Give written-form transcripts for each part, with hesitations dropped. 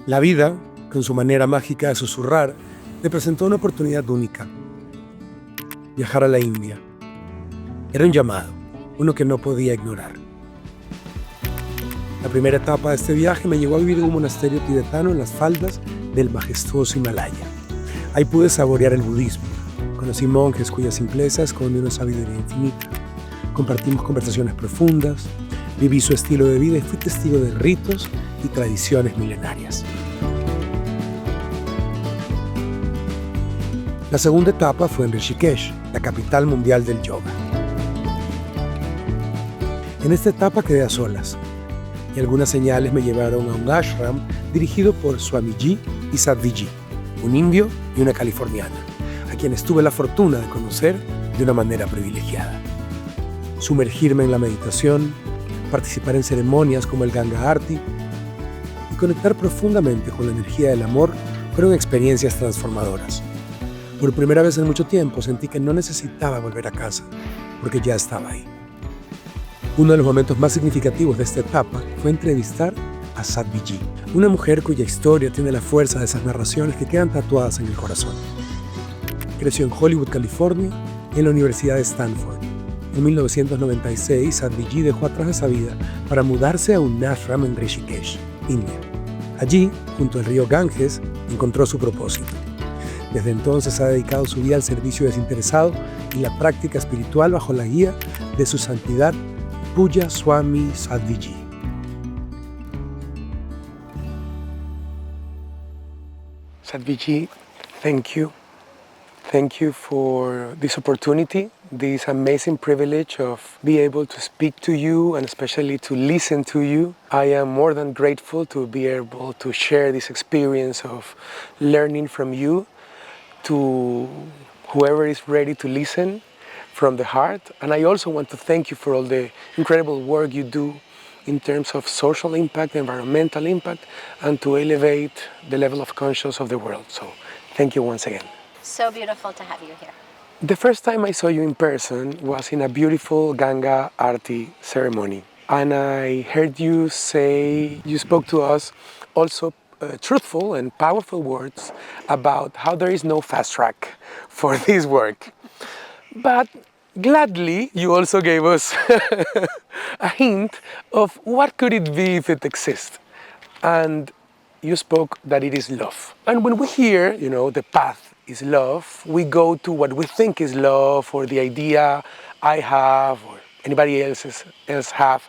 La vida, con su manera mágica de susurrar, le presentó una oportunidad única: viajar a la India. Era un llamado, uno que no podía ignorar. La primera etapa de este viaje me llevó a vivir en un monasterio tibetano en las faldas del majestuoso Himalaya. Ahí pude saborear el budismo. Conocí monjes cuya simpleza esconde una sabiduría infinita. Compartimos conversaciones profundas, viví su estilo de vida y fui testigo de ritos y tradiciones milenarias. La segunda etapa fue en Rishikesh, la capital mundial del yoga. En esta etapa quedé a solas, y algunas señales me llevaron a un ashram dirigido por Swamiji y Sadhvi, un indio y una californiana, a quienes tuve la fortuna de conocer de una manera privilegiada. Sumergirme en la meditación, participar en ceremonias como el Ganga Arti y conectar profundamente con la energía del amor fueron experiencias transformadoras. Por primera vez en mucho tiempo sentí que no necesitaba volver a casa, porque ya estaba ahí. Uno de los momentos más significativos de esta etapa fue entrevistar a Sadhvi, una mujer cuya historia tiene la fuerza de esas narraciones que quedan tatuadas en el corazón. Creció en Hollywood, California, y en la Universidad de Stanford. En 1996, Sadhvi dejó atrás esa vida para mudarse a un ashram en Rishikesh, India. Allí, junto al río Ganges, encontró su propósito. Desde entonces ha dedicado su vida al servicio desinteresado y la práctica espiritual bajo la guía de su santidad Puja Swami Sadhvi. Sadhvi, thank you. Thank you for this opportunity, this amazing privilege of being able to speak to you and especially to listen to you. I am more than grateful to be able to share this experience of learning from you to whoever is ready to listen from the heart. And I also want to thank you for all the incredible work you do in terms of social impact, environmental impact, and to elevate the level of consciousness of the world. So thank you once again. So beautiful to have you here. The first time I saw you in person was in a beautiful Ganga Arti ceremony. And I heard you say, you spoke to us also truthful and powerful words about how there is no fast track for this work. But gladly, you also gave us a hint of what could it be if it exists. And you spoke that it is love. And when we hear, the path is love, we go to what we think is love or the idea I have or anybody else have.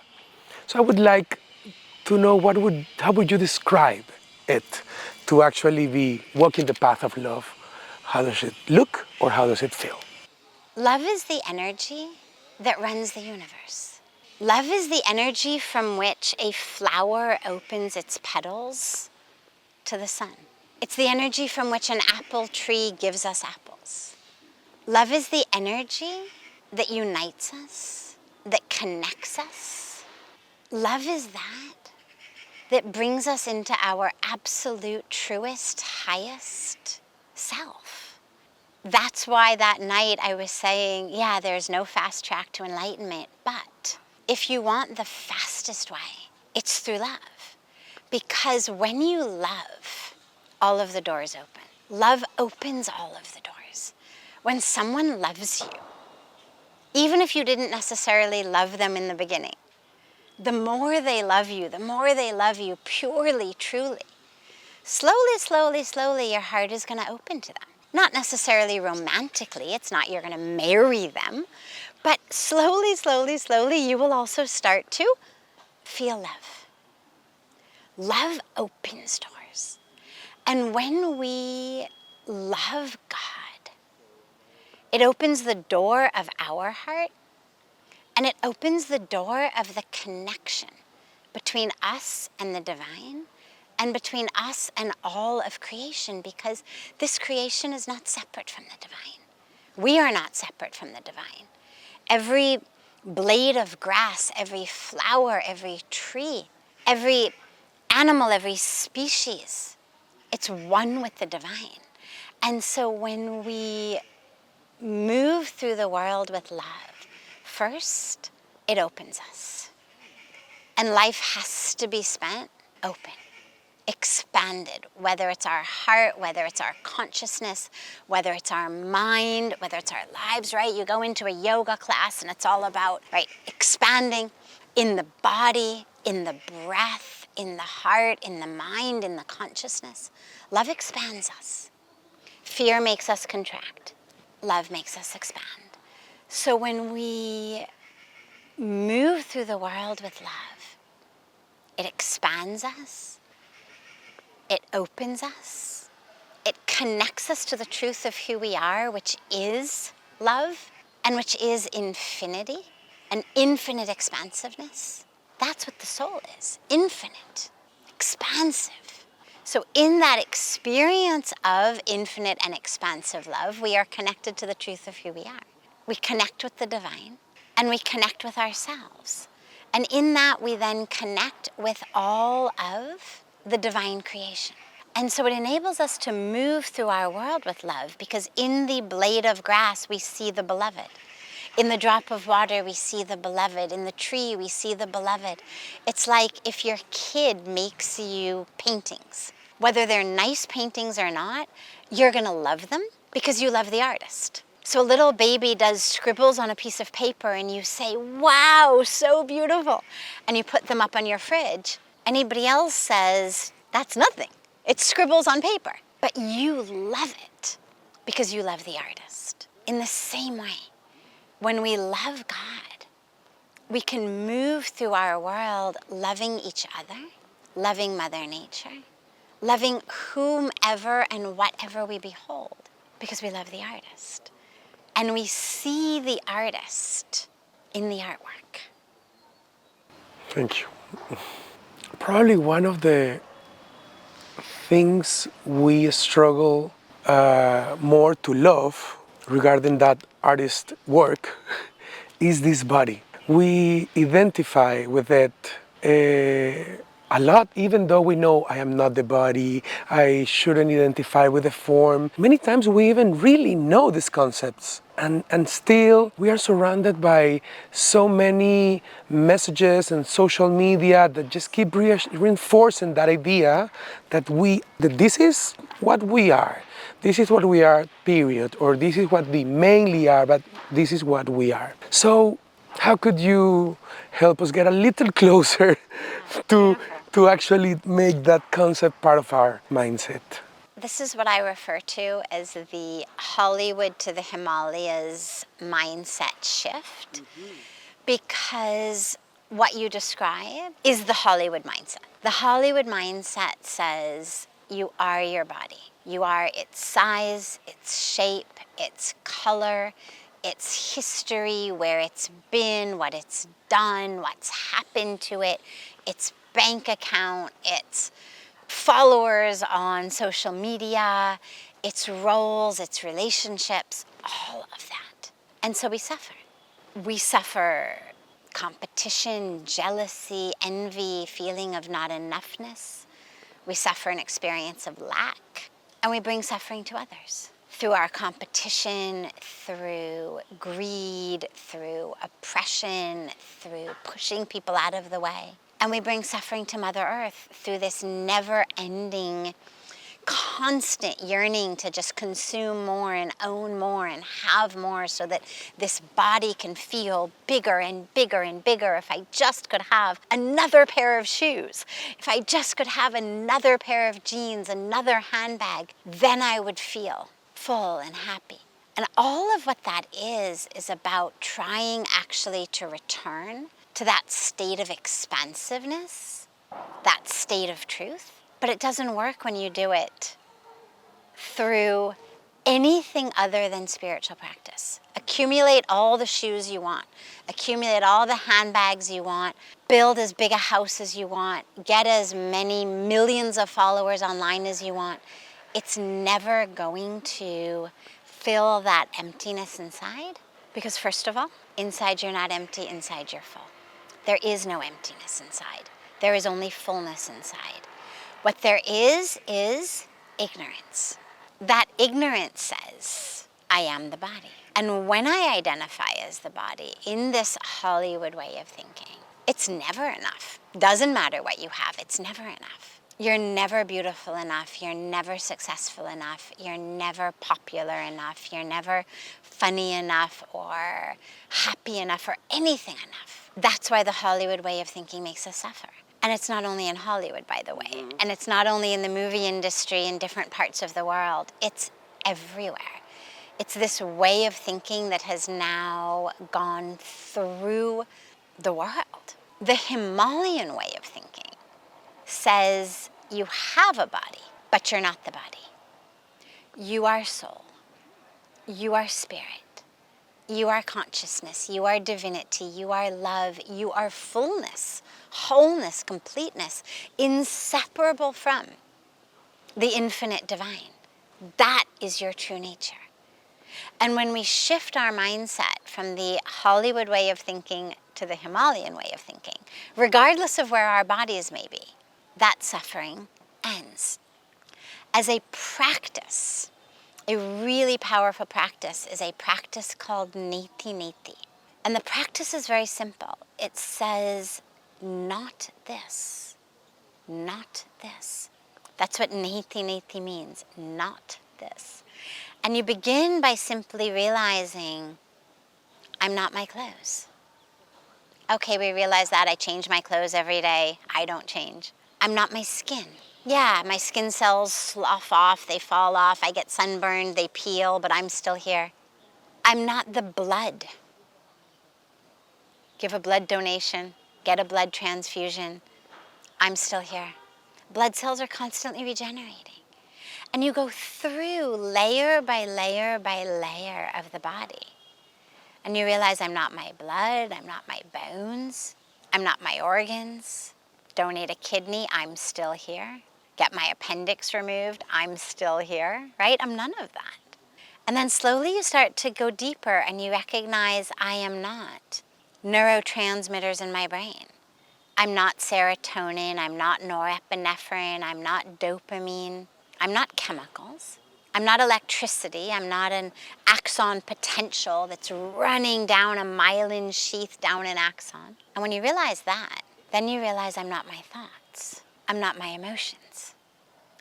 So I would like to know how would you describe it to actually be walking the path of love? How does it look or how does it feel? Love is the energy that runs the universe. Love is the energy from which a flower opens its petals to the sun. It's the energy from which an apple tree gives us apples. Love is the energy that unites us, that connects us. Love is that brings us into our absolute, truest, highest self. That's why that night I was saying, there's no fast track to enlightenment, but if you want the fastest way, it's through love. Because when you love, all of the doors open. Love opens all of the doors. When someone loves you, even if you didn't necessarily love them in the beginning, the more they love you purely, truly, slowly, your heart is going to open to them. Not necessarily romantically, it's not you're going to marry them, but slowly, you will also start to feel love. Love opens doors. And when we love God, it opens the door of our heart, and it opens the door of the connection between us and the divine, and between us and all of creation, because this creation is not separate from the divine. We are not separate from the divine. Every blade of grass, every flower, every tree, every animal, every species, it's one with the divine. And so when we move through the world with love, first, it opens us. And life has to be spent open, expanded. expanded, whether it's our heart, whether it's our consciousness, whether it's our mind, whether it's our lives, right? You go into a yoga class and it's all about, right, expanding in the body, in the breath, in the heart, in the mind, in the consciousness. Love expands us. Fear makes us contract. Love makes us expand. So when we move through the world with love, it expands us, it opens us, it connects us to the truth of who we are, which is love, and which is infinity, an infinite expansiveness. That's what the soul is, infinite, expansive. So in that experience of infinite and expansive love, we are connected to the truth of who we are. We connect with the divine, and we connect with ourselves. And in that, we then connect with all of the divine creation. And so it enables us to move through our world with love, because in the blade of grass, we see the beloved. In the drop of water, we see the beloved. In the tree, we see the beloved. It's like if your kid makes you paintings. Whether they're nice paintings or not, you're gonna love them because you love the artist. So a little baby does scribbles on a piece of paper and you say, wow, so beautiful. And you put them up on your fridge. Anybody else says, that's nothing. It's scribbles on paper. But you love it because you love the artist. In the same way, when we love God, we can move through our world loving each other, loving Mother Nature, loving whomever and whatever we behold, because we love the artist. And we see the artist in the artwork. Thank you. Probably one of the things we struggle more to love regarding that artist work is this body. We identify with it a lot, even though we know I am not the body, I shouldn't identify with the form. Many times we even really know these concepts. And still we are surrounded by so many messages and social media that just keep reinforcing that idea that this is what we are. This is what we are, period. Or this is what we mainly are, but this is what we are. So how could you help us get a little closer to actually make that concept part of our mindset? This is what I refer to as the Hollywood to the Himalayas mindset shift, because what you describe is the Hollywood mindset. The Hollywood mindset says you are your body. You are its size, its shape, its color, its history, where it's been, what it's done, what's happened to it, its bank account, its followers on social media, its roles, its relationships, all of that. And so we suffer. We suffer competition, jealousy, envy, feeling of not enoughness. We suffer an experience of lack, and we bring suffering to others through our competition, through greed, through oppression, through pushing people out of the way. And we bring suffering to Mother Earth through this never-ending, constant yearning to just consume more and own more and have more so that this body can feel bigger and bigger and bigger. If I just could have another pair of shoes, if I just could have another pair of jeans, another handbag, then I would feel full and happy. And all of what that is about trying actually to return to that state of expansiveness, that state of truth. But it doesn't work when you do it through anything other than spiritual practice. Accumulate all the shoes you want, accumulate all the handbags you want, build as big a house as you want, get as many millions of followers online as you want. It's never going to fill that emptiness inside, because first of all, inside you're not empty, inside you're full. There is no emptiness inside. There is only fullness inside. What there is ignorance. That ignorance says, I am the body. And when I identify as the body in this Hollywood way of thinking, it's never enough. Doesn't matter what you have, it's never enough. You're never beautiful enough, you're never successful enough, you're never popular enough, you're never funny enough or happy enough or anything enough. That's why the Hollywood way of thinking makes us suffer. And it's not only in Hollywood, by the way, and it's not only in the movie industry in different parts of the world, it's everywhere. It's this way of thinking that has now gone through the world. The Himalayan way of thinking says you have a body, but you're not the body. You are soul. You are spirit. You are consciousness. You are divinity. You are love. You are fullness, wholeness, completeness, inseparable from the infinite divine. That is your true nature. And when we shift our mindset from the Hollywood way of thinking to the Himalayan way of thinking, regardless of where our bodies may be, that suffering ends. As a practice, a really powerful practice is a practice called neti neti. And the practice is very simple. It says, not this, not this. That's what neti neti means, not this. And you begin by simply realizing, I'm not my clothes. Okay, we realize that. I change my clothes every day. I don't change. I'm not my skin. Yeah, my skin cells slough off, they fall off, I get sunburned, they peel, but I'm still here. I'm not the blood. Give a blood donation, get a blood transfusion. I'm still here. Blood cells are constantly regenerating. And you go through layer by layer by layer of the body. And you realize I'm not my blood, I'm not my bones, I'm not my organs. Donate a kidney, I'm still here. Get my appendix removed, I'm still here, right? I'm none of that. And then slowly you start to go deeper and you recognize I am not neurotransmitters in my brain. I'm not serotonin, I'm not norepinephrine, I'm not dopamine, I'm not chemicals. I'm not electricity, I'm not an axon potential that's running down a myelin sheath down an axon. And when you realize that, then you realize I'm not my thoughts. I'm not my emotions.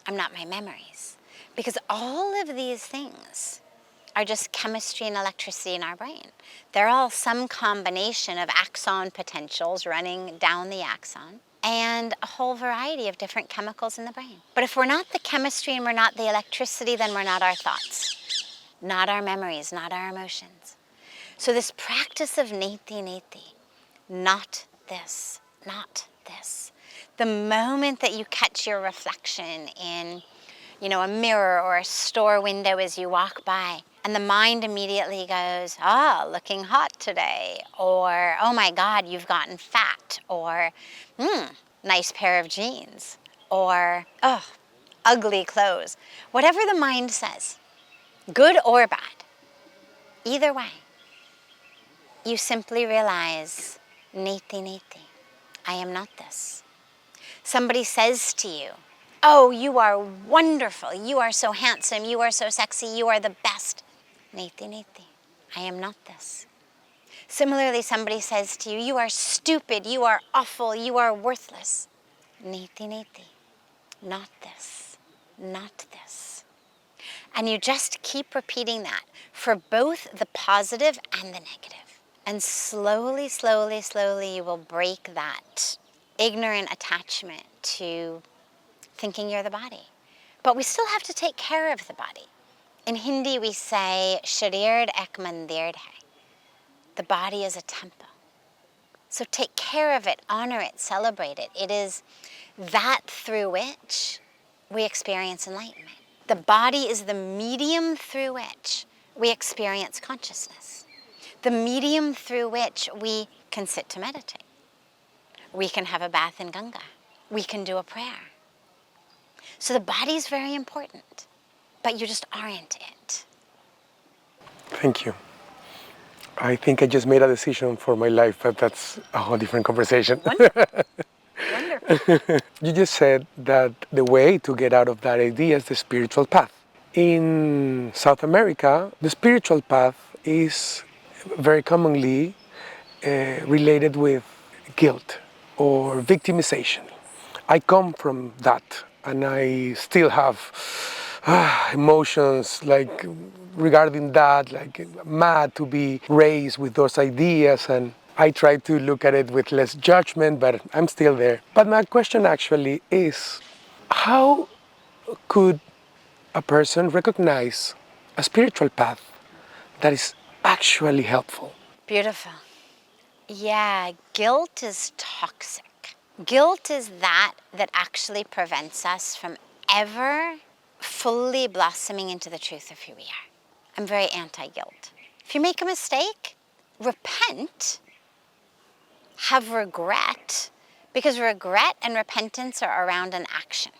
I'm not my memories. Because all of these things are just chemistry and electricity in our brain. They're all some combination of axon potentials running down the axon and a whole variety of different chemicals in the brain. But if we're not the chemistry and we're not the electricity, then we're not our thoughts, not our memories, not our emotions. So this practice of neti neti, not this, not this. The moment that you catch your reflection in, a mirror or a store window as you walk by, and the mind immediately goes, looking hot today, or, oh my God, you've gotten fat, or, nice pair of jeans, or, oh, ugly clothes. Whatever the mind says, good or bad, either way, you simply realize, neti neti, I am not this. Somebody says to you, oh, you are wonderful, you are so handsome, you are so sexy, you are the best. Neti neti, I am not this. Similarly, somebody says to you, you are stupid, you are awful, you are worthless. Neti neti, not this, not this. And you just keep repeating that for both the positive and the negative. And slowly, slowly, slowly, you will break that ignorant attachment to thinking you're the body. But we still have to take care of the body. In Hindi, we say, sharir ek mandir hai. The body is a temple. So take care of it, honor it, celebrate it. It is that through which we experience enlightenment. The body is the medium through which we experience consciousness. The medium through which we can sit to meditate. We can have a bath in Ganga. We can do a prayer. So the body is very important, but you just aren't it. Thank you. I think I just made a decision for my life, but that's a whole different conversation. Wonderful. Wonderful. You just said that the way to get out of that idea is the spiritual path. In South America, the spiritual path is very commonly related with guilt or victimization. I come from that, and I still have emotions like regarding that, like mad to be raised with those ideas, and I try to look at it with less judgment, but I'm still there. But my question actually is, how could a person recognize a spiritual path that is actually helpful? Beautiful. Yeah, guilt is toxic. Guilt is that actually prevents us from ever fully blossoming into the truth of who we are. I'm very anti-guilt. If you make a mistake, repent, have regret, because regret and repentance are around an action.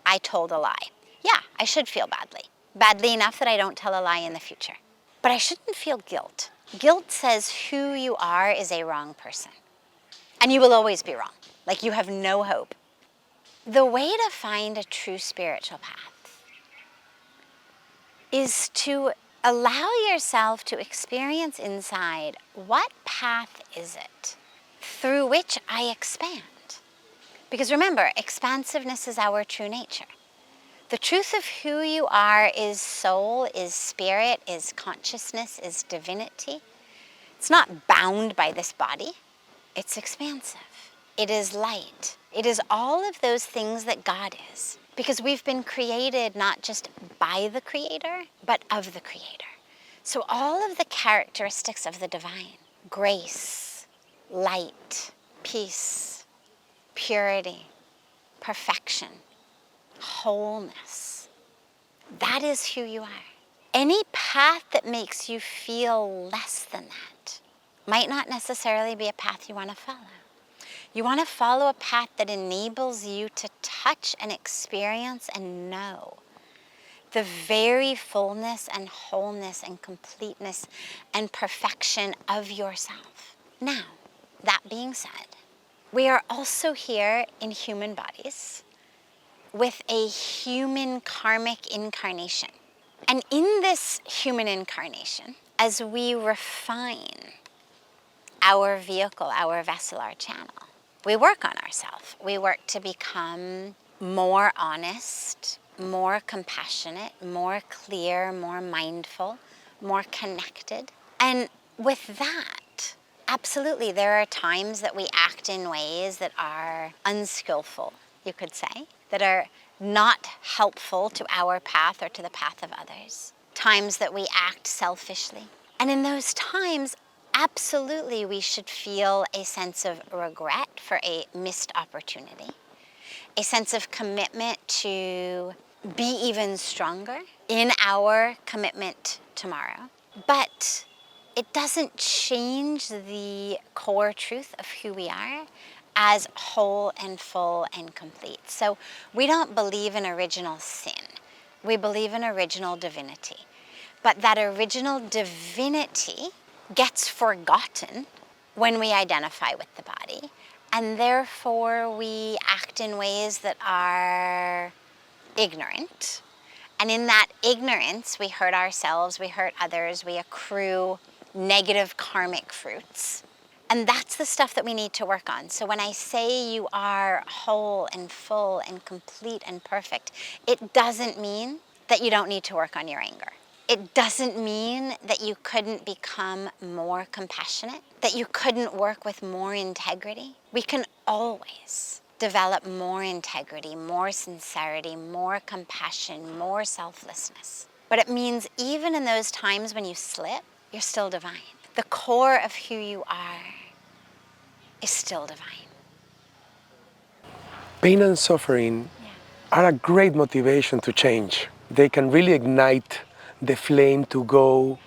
I told a lie. Yeah, I should feel badly. Badly enough that I don't tell a lie in the future. But I shouldn't feel guilt. Guilt says who you are is a wrong person. And you will always be wrong. Like you have no hope. The way to find a true spiritual path is to allow yourself to experience inside, what path is it through which I expand? Because remember, expansiveness is our true nature. The truth of who you are is soul, is spirit, is consciousness, is divinity. It's not bound by this body. It's expansive. It is light. It is all of those things that God is. Because we've been created not just by the Creator, but of the Creator. So all of the characteristics of the divine, grace, light, peace, purity, perfection, wholeness, that is who you are. Any path that makes you feel less than that might not necessarily be a path you want to follow. You want to follow a path that enables you to touch and experience and know the very fullness and wholeness and completeness and perfection of yourself. Now, that being said, we are also here in human bodies with a human karmic incarnation. And in this human incarnation, as we refine our vehicle, our vessel, our channel, we work on ourselves. We work to become more honest, more compassionate, more clear, more mindful, more connected. And with that, absolutely, there are times that we act in ways that are unskillful, you could say, that are not helpful to our path or to the path of others. Times that we act selfishly. And in those times, absolutely, we should feel a sense of regret for a missed opportunity, a sense of commitment to be even stronger in our commitment tomorrow. But it doesn't change the core truth of who we are as whole and full and complete. So we don't believe in original sin. We believe in original divinity. But that original divinity gets forgotten when we identify with the body, and therefore we act in ways that are ignorant. And in that ignorance, we hurt ourselves, we hurt others, we accrue negative karmic fruits. And that's the stuff that we need to work on. So when I say you are whole and full and complete and perfect, it doesn't mean that you don't need to work on your anger. It doesn't mean that you couldn't become more compassionate, that you couldn't work with more integrity. We can always develop more integrity, more sincerity, more compassion, more selflessness. But it means even in those times when you slip, you're still divine. The core of who you are is still divine. Pain and suffering are a great motivation to change. They can really ignite the flame to go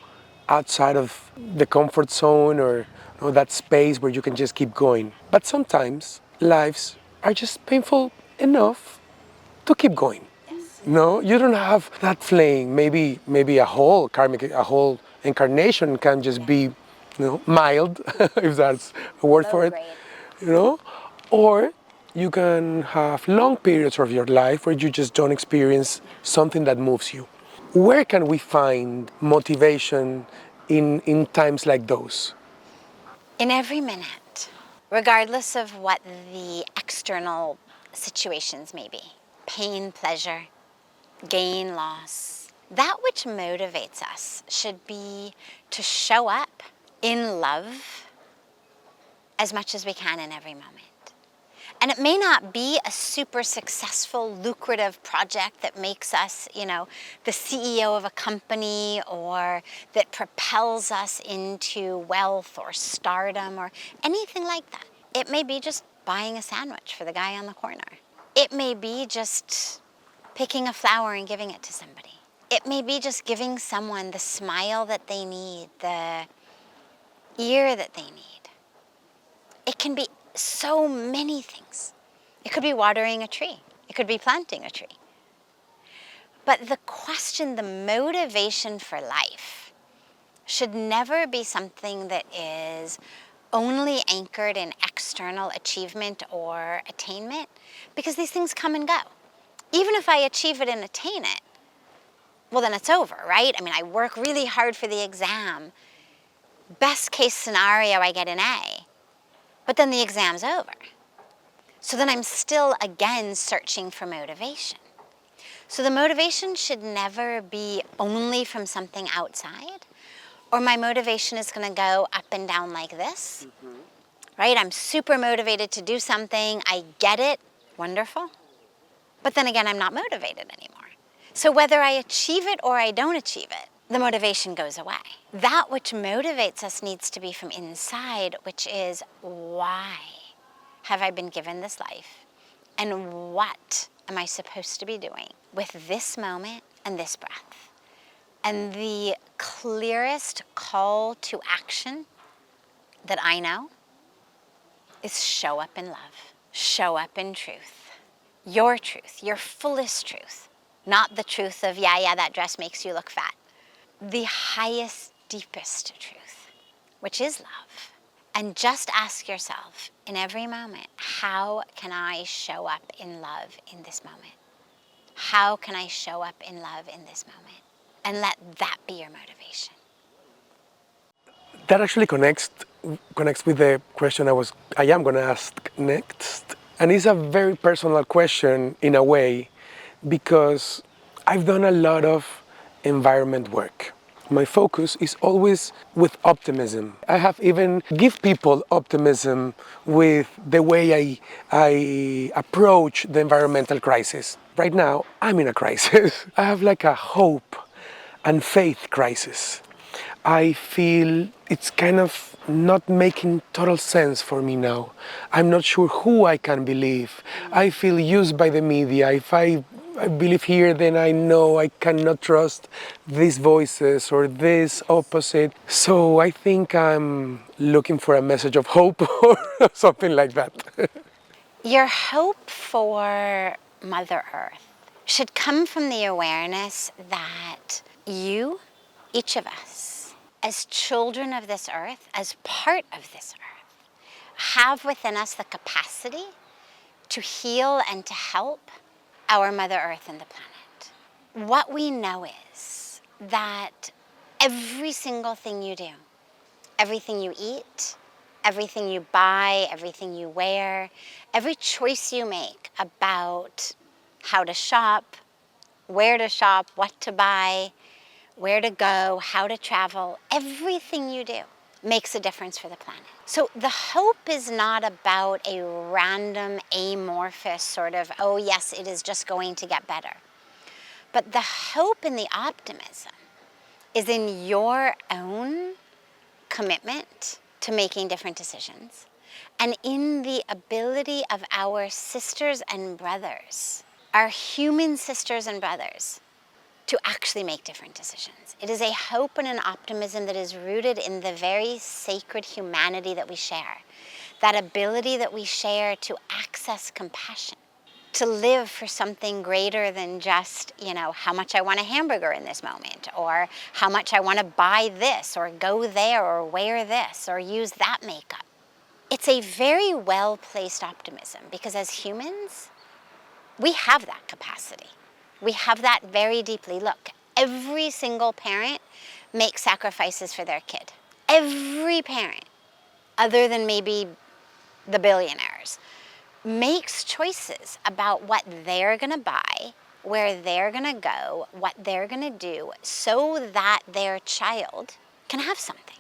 outside of the comfort zone or that space where you can just keep going. But sometimes lives are just painful enough to keep going. Yes. No, you don't have that flame. Maybe a whole karmic, a whole incarnation can just be, mild, if that's a word for it. Grade. Or you can have long periods of your life where you just don't experience something that moves you. Where can we find motivation in times like those? In every minute, regardless of what the external situations may be. Pain, pleasure, gain, loss. That which motivates us should be to show up in love as much as we can in every moment. And it may not be a super successful, lucrative project that makes us, the CEO of a company, or that propels us into wealth or stardom or anything like that. It may be just buying a sandwich for the guy on the corner. It may be just picking a flower and giving it to somebody. It may be just giving someone the smile that they need, the ear that they need. It can be so many things. It could be watering a tree. It could be planting a tree. But the question, the motivation for life, should never be something that is only anchored in external achievement or attainment, because these things come and go. Even if I achieve it and attain it, well, then it's over, right? I mean, I work really hard for the exam. Best case scenario, I get an A. But then the exam's over. So then I'm still, again, searching for motivation. So the motivation should never be only from something outside, or my motivation is going to go up and down like this, right? I'm super motivated to do something. I get it. Wonderful. But then again, I'm not motivated anymore. So whether I achieve it or I don't achieve it, the motivation goes away. That which motivates us needs to be from inside, which is, why have I been given this life? And what am I supposed to be doing with this moment and this breath? And the clearest call to action that I know is show up in love, show up in truth, your fullest truth, not the truth of, yeah, that dress makes you look fat. The highest, deepest truth, which is love. And just ask yourself in every moment, how can I show up in love in this moment? How can I show up in love in this moment? And let that be your motivation. That actually connects with the question I am going to ask next. And it's a very personal question in a way, because I've done a lot of environment work. My focus is always with optimism. I have even give people optimism with the way I approach the environmental crisis. Right now, I'm in a crisis. I have like a hope and faith crisis. I feel it's kind of not making total sense for me now. I'm not sure who I can believe. I feel used by the media. If I believe here, then I know I cannot trust these voices or this opposite. So I think I'm looking for a message of hope or something like that. Your hope for Mother Earth should come from the awareness that you, each of us, as children of this earth, as part of this earth, have within us the capacity to heal and to help our Mother Earth and the planet. What we know is that every single thing you do, everything you eat, everything you buy, everything you wear, every choice you make about how to shop, where to shop, what to buy, where to go, how to travel, everything you do makes a difference for the planet. So the hope is not about a random, amorphous sort of, oh yes, it is just going to get better. But the hope and the optimism is in your own commitment to making different decisions, and in the ability of our sisters and brothers, our human sisters and brothers, to actually make different decisions. It is a hope and an optimism that is rooted in the very sacred humanity that we share, that ability that we share to access compassion, to live for something greater than just, how much I want a hamburger in this moment, or how much I want to buy this, or go there, or wear this, or use that makeup. It's a very well-placed optimism, because as humans, we have that capacity. We have that very deeply. Look, every single parent makes sacrifices for their kid. Every parent, other than maybe the billionaires, makes choices about what they're gonna buy, where they're gonna go, what they're gonna do, so that their child can have something.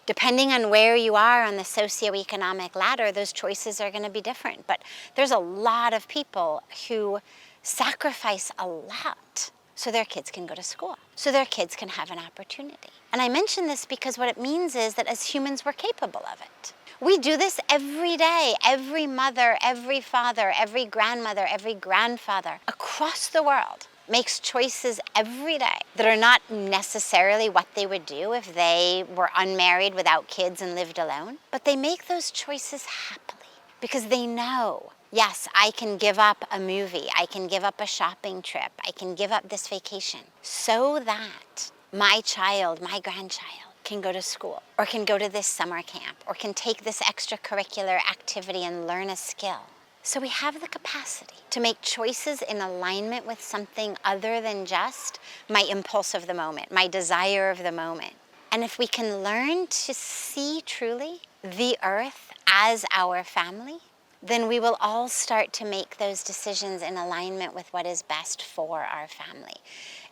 Depending on where you are on the socioeconomic ladder, those choices are gonna be different. But there's a lot of people who sacrifice a lot so their kids can go to school, so their kids can have an opportunity. And I mention this because what it means is that as humans, we're capable of it. We do this every day. Every mother, every father, every grandmother, every grandfather across the world makes choices every day that are not necessarily what they would do if they were unmarried without kids and lived alone. But they make those choices happily because they know, yes, I can give up a movie, I can give up a shopping trip, I can give up this vacation so that my child, my grandchild, can go to school, or can go to this summer camp, or can take this extracurricular activity and learn a skill. So we have the capacity to make choices in alignment with something other than just my impulse of the moment, my desire of the moment. And if we can learn to see truly the earth as our family, then we will all start to make those decisions in alignment with what is best for our family.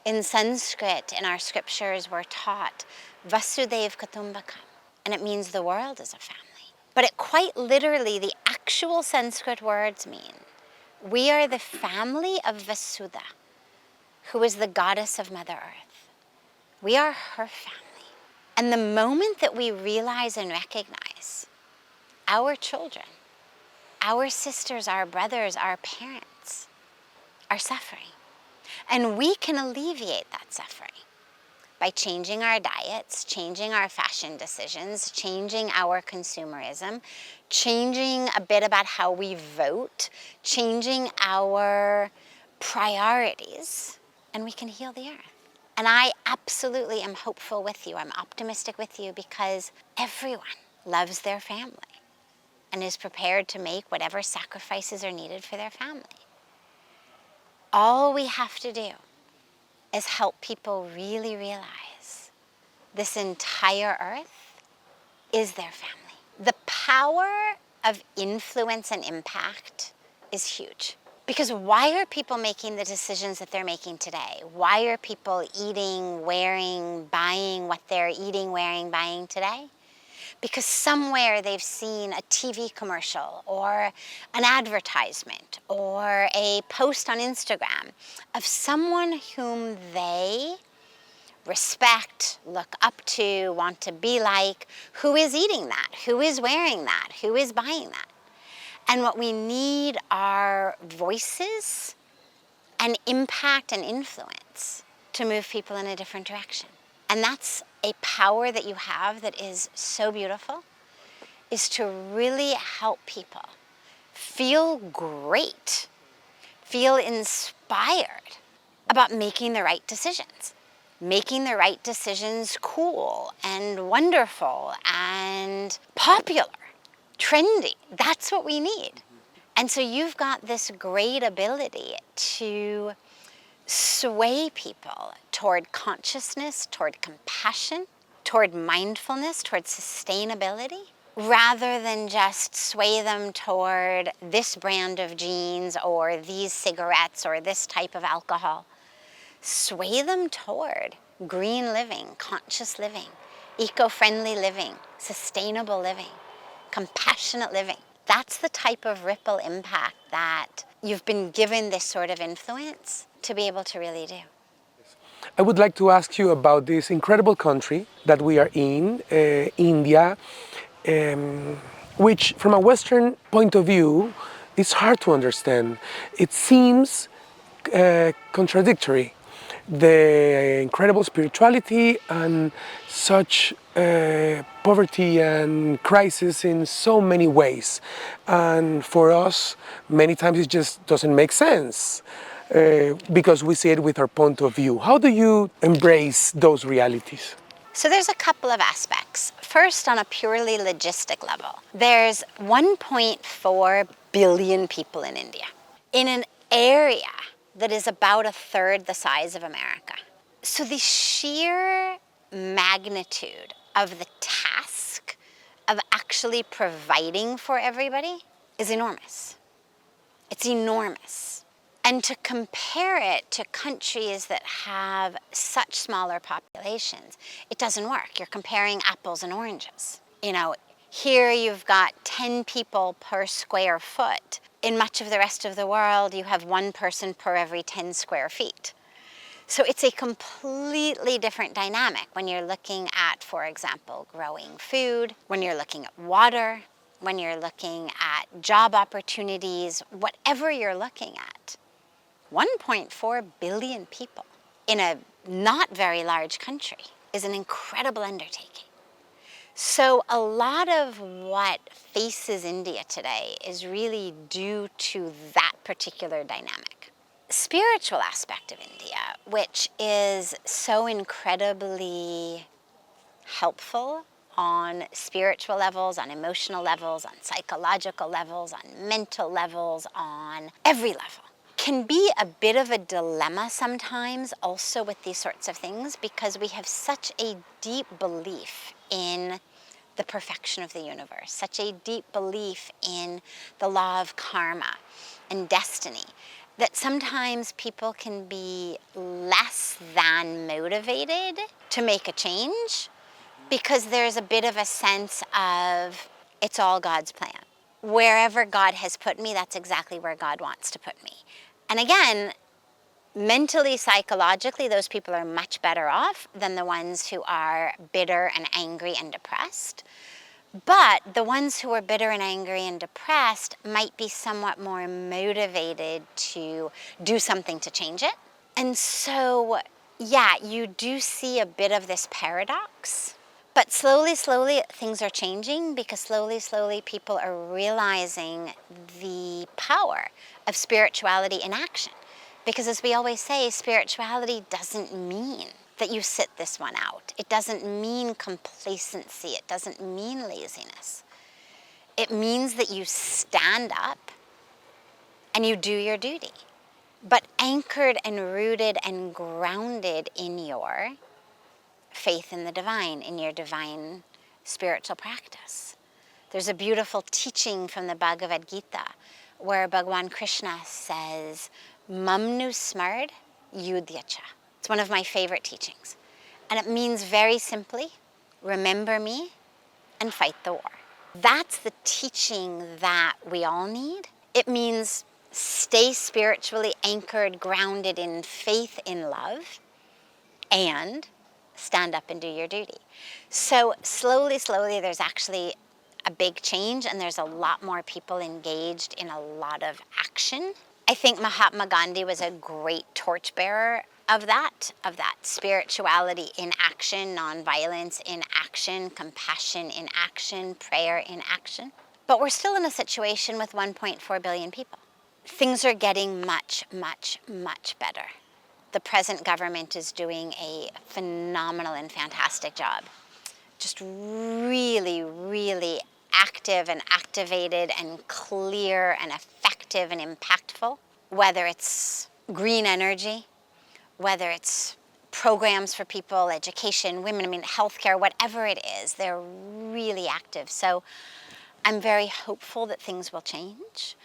In Sanskrit, in our scriptures, we're taught Vasudev Kutumbakam, and it means the world is a family. But it quite literally, the actual Sanskrit words mean we are the family of Vasudha, who is the goddess of Mother Earth. We are her family. And the moment that we realize and recognize our children, our sisters, our brothers, our parents are suffering, and we can alleviate that suffering by changing our diets, changing our fashion decisions, changing our consumerism, changing a bit about how we vote, changing our priorities, and we can heal the earth. And I absolutely am hopeful with you. I'm optimistic with you because everyone loves their family and is prepared to make whatever sacrifices are needed for their family. All we have to do is help people really realize this entire earth is their family. The power of influence and impact is huge. Because why are people making the decisions that they're making today? Why are people eating, wearing, buying what they're eating, wearing, buying today? Because somewhere they've seen a TV commercial or an advertisement or a post on Instagram of someone whom they respect, look up to, want to be like, who is eating that, who is wearing that, who is buying that. And what we need are voices and impact and influence to move people in a different direction. And that's a power that you have that is so beautiful, is to really help people feel great, feel inspired about making the right decisions. Making the right decisions cool and wonderful and popular, trendy. That's what we need. And so you've got this great ability to sway people toward consciousness, toward compassion, toward mindfulness, toward sustainability, rather than just sway them toward this brand of jeans or these cigarettes or this type of alcohol. Sway them toward green living, conscious living, eco-friendly living, sustainable living, compassionate living. That's the type of ripple impact that you've been given this sort of influence to be able to really do. I would like to ask you about this incredible country that we are in, India, which from a Western point of view is hard to understand. It seems contradictory. The incredible spirituality and such poverty and crisis in so many ways. And for us, many times it just doesn't make sense because we see it with our point of view. How do you embrace those realities? So there's a couple of aspects. First, on a purely logistic level, there's 1.4 billion people in India, in an area that is about a third the size of America. So the sheer magnitude of the task of actually providing for everybody is enormous. It's enormous. And to compare it to countries that have such smaller populations, it doesn't work. You're comparing apples and oranges. Here you've got 10 people per square foot. In much of the rest of the world, you have 1 person per every 10 square feet. So it's a completely different dynamic when you're looking at, for example, growing food, when you're looking at water, when you're looking at job opportunities, whatever you're looking at. 1.4 billion people in a not very large country is an incredible undertaking. So a lot of what faces India today is really due to that particular dynamic. Spiritual aspect of India, which is so incredibly helpful on spiritual levels, on emotional levels, on psychological levels, on mental levels, on every level, can be a bit of a dilemma sometimes also with these sorts of things, because we have such a deep belief in the perfection of the universe, such a deep belief in the law of karma and destiny, that sometimes people can be less than motivated to make a change because there's a bit of a sense of it's all God's plan. Wherever God has put me, that's exactly where God wants to put me. And again, mentally, psychologically, those people are much better off than the ones who are bitter and angry and depressed. But the ones who are bitter and angry and depressed might be somewhat more motivated to do something to change it. And so, yeah, you do see a bit of this paradox. But slowly, things are changing, because slowly, people are realizing the power of spirituality in action. Because as we always say, spirituality doesn't mean that you sit this one out. It doesn't mean complacency. It doesn't mean laziness. It means that you stand up and you do your duty, but anchored and rooted and grounded in your faith in the divine, in your divine spiritual practice. There's a beautiful teaching from the Bhagavad Gita where Bhagawan Krishna says, Mamnu smard yudhyacha. It's one of my favorite teachings. And it means very simply, remember me and fight the war. That's the teaching that we all need. It means stay spiritually anchored, grounded in faith, in love, and stand up and do your duty. So slowly, there's actually a big change, and there's a lot more people engaged in a lot of action. I think Mahatma Gandhi was a great torchbearer of that spirituality in action, nonviolence in action, compassion in action, prayer in action. But we're still in a situation with 1.4 billion people. Things are getting much better. The present government is doing a phenomenal and fantastic job. Just really active and activated and clear and effective and impactful. Whether it's green energy, whether it's programs for people, education, women, healthcare, whatever it is, they're really active. So I'm very hopeful that things will change.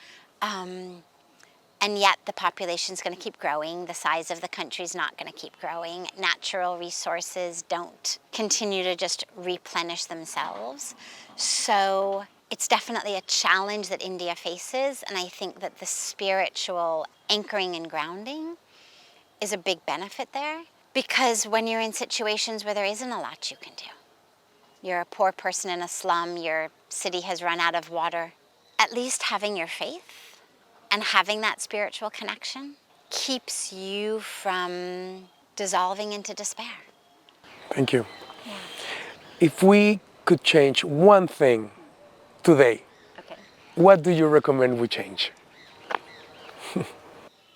And yet the population's going to keep growing. The size of the country's not going to keep growing. Natural resources don't continue to just replenish themselves. So it's definitely a challenge that India faces, and I think that the spiritual anchoring and grounding is a big benefit there, because when you're in situations where there isn't a lot you can do, you're a poor person in a slum, your city has run out of water, at least having your faith and having that spiritual connection keeps you from dissolving into despair. Thank you. Yeah. If we could change one thing today, okay, what do you recommend we change?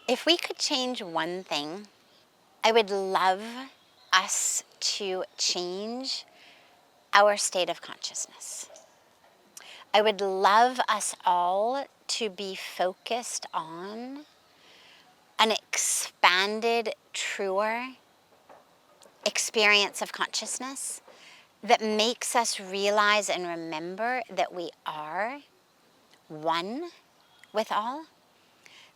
If we could change one thing, I would love us to change our state of consciousness. I would love us all to be focused on an expanded, truer experience of consciousness that makes us realize and remember that we are one with all,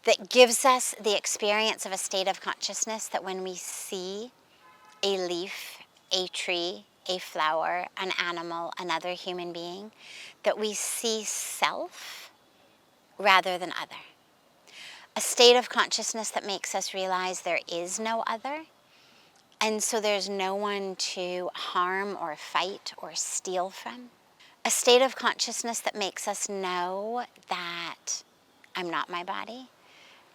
that gives us the experience of a state of consciousness that when we see a leaf, a tree, a flower, an animal, another human being, that we see self rather than other. A state of consciousness that makes us realize there is no other, and so there's no one to harm or fight or steal from. A state of consciousness that makes us know that I'm not my body.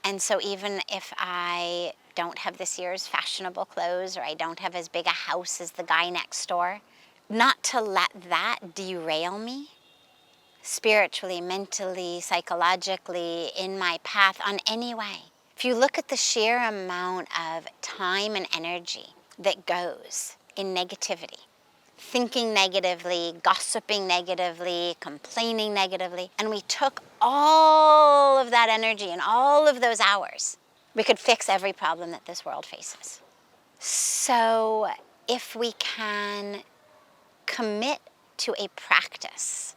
And so even if I don't have this year's fashionable clothes, or I don't have as big a house as the guy next door, not to let that derail me spiritually, mentally, psychologically, in my path on any way. If you look at the sheer amount of time and energy that goes in negativity, thinking negatively, gossiping negatively, complaining negatively, and we took all of that energy and all of those hours, we could fix every problem that this world faces. So if we can commit to a practice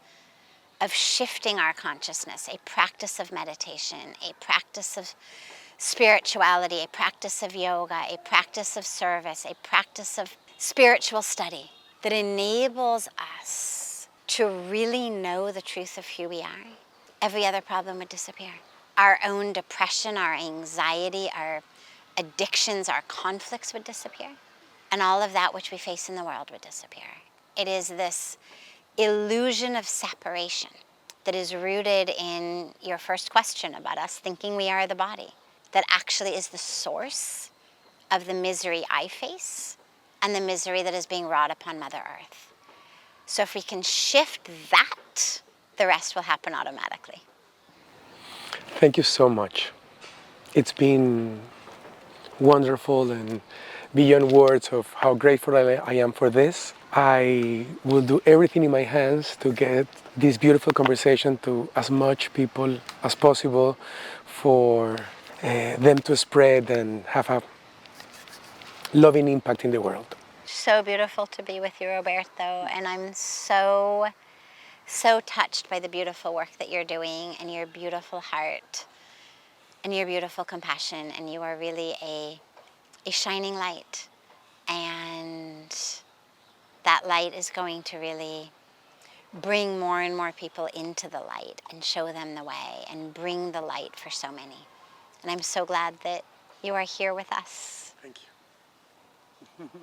of shifting our consciousness, a practice of meditation, a practice of spirituality, a practice of yoga, a practice of service, a practice of spiritual study that enables us to really know the truth of who we are, every other problem would disappear. Our own depression, our anxiety, our addictions, our conflicts would disappear, and all of that which we face in the world would disappear. It is this illusion of separation that is rooted in your first question about us thinking we are the body, that actually is the source of the misery I face and the misery that is being wrought upon Mother Earth. So if we can shift that, the rest will happen automatically. Thank you so much. It's been wonderful and beyond words of how grateful I am for this. I will do everything in my hands to get this beautiful conversation to as much people as possible for them to spread and have a loving impact in the world. So beautiful to be with you, Roberto, and I'm so touched by the beautiful work that you're doing and your beautiful heart and your beautiful compassion, and you are really a shining light, and that light is going to really bring more and more people into the light and show them the way and bring the light for so many. And I'm so glad that you are here with us. Thank you.